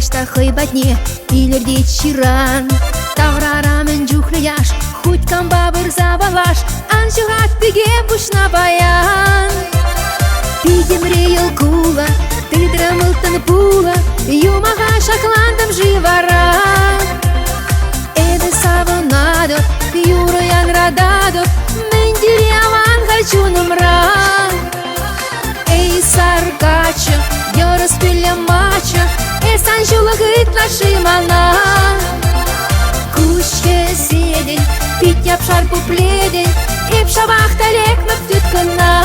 та хойбатне илерде чиран. Таврарамен жухляяш, хоть камбабыр завалаш, анжугат пиге бушна баян. Пигемре елкула, ты драмылтан пула, юмага шакландам живара. Эде савонадо, юроян рададо, мендиряван хочу нумра. Эй, саркачо, я распиля мачо, эсан жулагыт наши мана. Кушке седень, пить я пшарпу пледень, и пшавах талек на птюткана.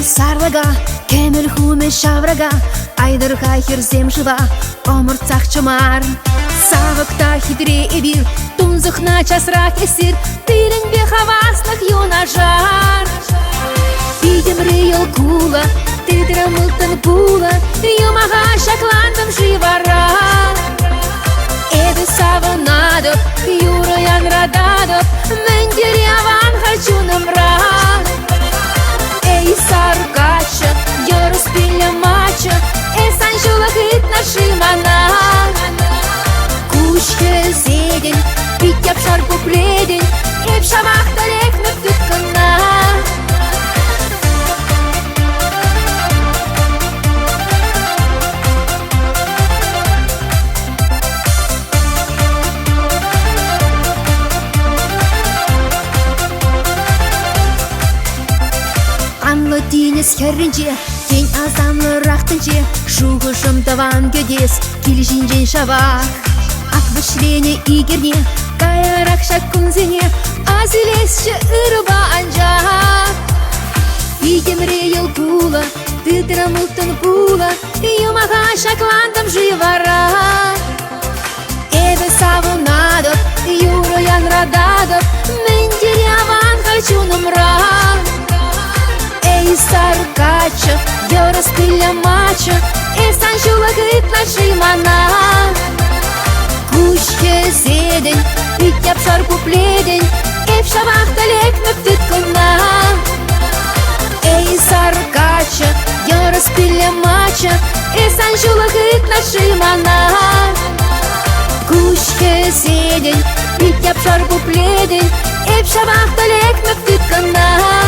Сарлага, кемел хуме шаврага, айдар хахир земжива, омырцах чамар. Савыкта хитре эбир, тунзыхна часрак эсир, тирен бехаваслах юнажар. Пигемре елкула, ты драмылтан пула, юмага шакландам живара. Эде савонадо, юроян рададо, мендиряван хочу намра. Эй, саркачо, я распиля мачо, эсан жулагыт наши мана. Кушке зедень, пить я пшарпу пледень, и пшавах далек на птюткана. Тинес херринче, тень азамлы рахтынче, шугышым таван гөдес, килжинжен шавах. Ак вышлене игерне, каярак шаккунзене, азилесче ырыба анжак. Пигемре елкула, ты драмылтан пула, юмага шакландам живара. Эбе савонадо, юроян рададо, мендиряван хочу нумра. Эй, саркачо, я распиля мачо, эсан жулагыт наши мана. Кушке зедень, пить я пшарпу пледень, и пшавах далек на птюткана. Эй, саркачо, я распиля мачо, эсан жулагыт наши мана. Кушке зедень, пить я пшарпу пледень, и пшавах далек на птюткана.